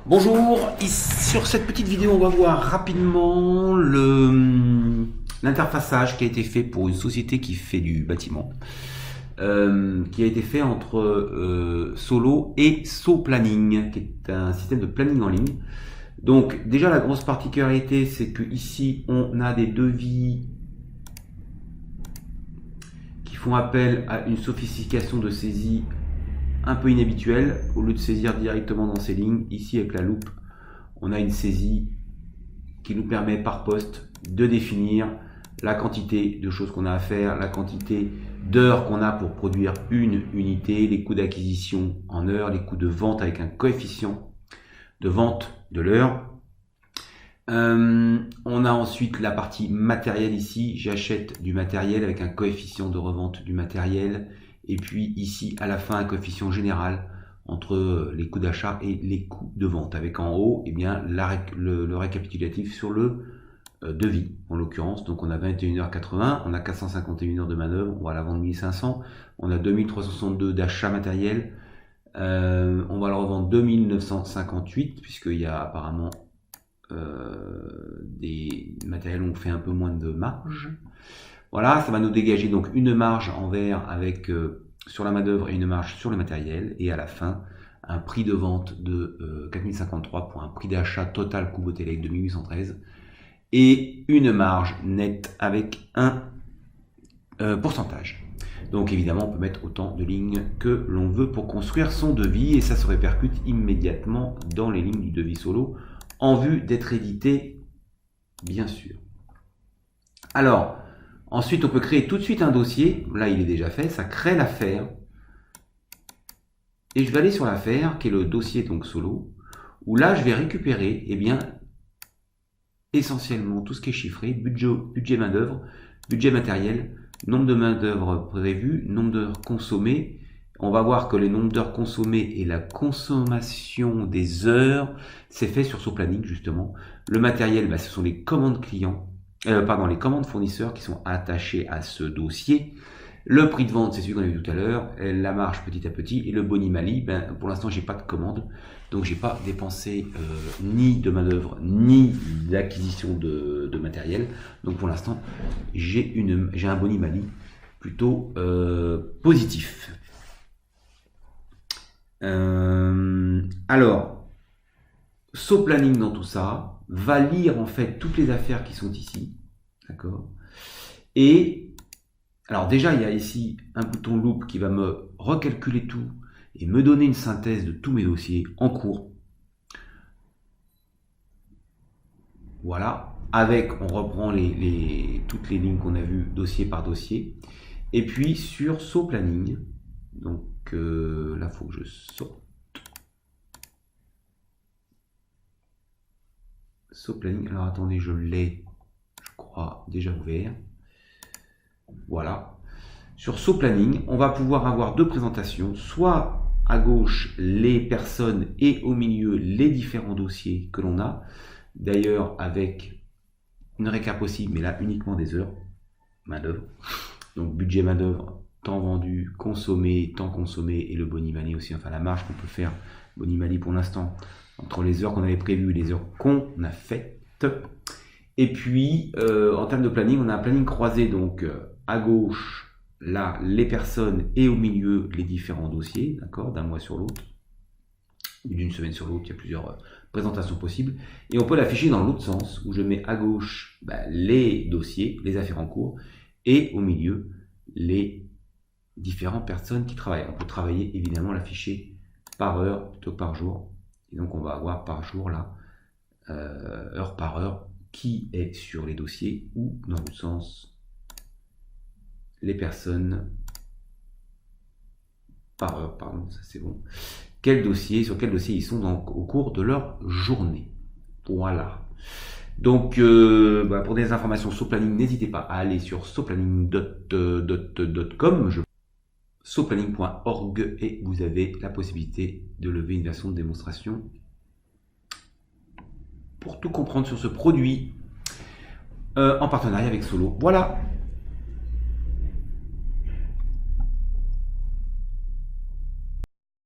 Bonjour, sur cette petite vidéo on va voir rapidement l'interfaçage qui a été fait pour une société qui fait du bâtiment, qui a été fait entre Solo et SoPlanning, qui est un système de planning en ligne. Donc déjà la grosse particularité c'est que ici on a des devis qui font appel à une sophistication de saisie un peu inhabituel. Au lieu de saisir directement dans ces lignes, ici avec la loupe, on a une saisie qui nous permet par poste de définir la quantité de choses qu'on a à faire, la quantité d'heures qu'on a pour produire une unité, les coûts d'acquisition en heures, les coûts de vente avec un coefficient de vente de l'heure. On a ensuite la partie matériel ici, j'achète du matériel avec un coefficient de revente du matériel. Et puis ici, à la fin, un coefficient général entre les coûts d'achat et les coûts de vente. Avec en haut, eh bien, le récapitulatif sur le devis, en l'occurrence. Donc on a 21h80, on a 451 heures de manœuvre, on va la vendre 1500. On a 2362 d'achat matériel. On va le revendre 2958, puisqu'il y a apparemment des matériels où on fait un peu moins de marge. Voilà, ça va nous dégager donc une marge en vert avec sur la main-d'œuvre et une marge sur le matériel. Et à la fin, un prix de vente de 4053 pour un prix d'achat total coût Botelec de 1813. Et une marge nette avec un pourcentage. Donc évidemment, on peut mettre autant de lignes que l'on veut pour construire son devis. Et ça se répercute immédiatement dans les lignes du devis Solo en vue d'être édité, bien sûr. Alors, ensuite, on peut créer tout de suite un dossier. Là, il est déjà fait. Ça crée l'affaire. Et je vais aller sur l'affaire, qui est le dossier donc Solo, où là, je vais récupérer, eh bien, essentiellement tout ce qui est chiffré, budget main-d'œuvre, budget matériel, nombre de main-d'œuvre prévu, nombre d'heures consommées. On va voir que les nombres d'heures consommées et la consommation des heures, c'est fait sur SoPlanning, justement. Le matériel, ce sont les commandes clients. Les commandes fournisseurs qui sont attachées à ce dossier. Le prix de vente, c'est celui qu'on a vu tout à l'heure. La marge petit à petit. Et le boni-mali, pour l'instant, j'ai pas de commande. Donc, j'ai pas dépensé ni de main-d'œuvre, ni d'acquisition de matériel. Donc, pour l'instant, j'ai un boni-mali plutôt positif. Alors, SoPlanning dans tout ça va lire en fait toutes les affaires qui sont ici, d'accord. Et alors déjà il y a ici un bouton loupe qui va me recalculer tout et me donner une synthèse de tous mes dossiers en cours. Voilà, avec on reprend toutes les lignes qu'on a vues dossier par dossier. Et puis sur SoPlanning, donc là il faut que je sorte. SoPlanning, alors attendez, je l'ai, je crois, déjà ouvert. Voilà. Sur SoPlanning, on va pouvoir avoir deux présentations, soit à gauche les personnes et au milieu les différents dossiers que l'on a. D'ailleurs, avec une récap possible, mais là uniquement des heures, main-d'œuvre. Donc budget main-d'œuvre, temps vendu, consommé, temps consommé et le boni-mali aussi, enfin la marge qu'on peut faire, boni-mali pour l'instant, entre les heures qu'on avait prévues et les heures qu'on a faites. Et puis, en termes de planning, on a un planning croisé, donc à gauche, là, les personnes et au milieu, les différents dossiers, d'accord, d'un mois sur l'autre, d'une semaine sur l'autre, il y a plusieurs présentations possibles. Et on peut l'afficher dans l'autre sens, où je mets à gauche les dossiers, les affaires en cours, et au milieu, les différentes personnes qui travaillent. On peut travailler, évidemment, l'afficher par heure plutôt que par jour. Et donc, on va avoir par jour, là, heure par heure, qui est sur les dossiers, ou dans l'autre sens, les personnes par heure, pardon, ça c'est bon. Sur quel dossier ils sont au cours de leur journée. Voilà. Donc, pour des informations SoPlanning, n'hésitez pas à aller sur soplanning.com, soplanning.org, et vous avez la possibilité de lever une version de démonstration pour tout comprendre sur ce produit en partenariat avec Solo. Voilà.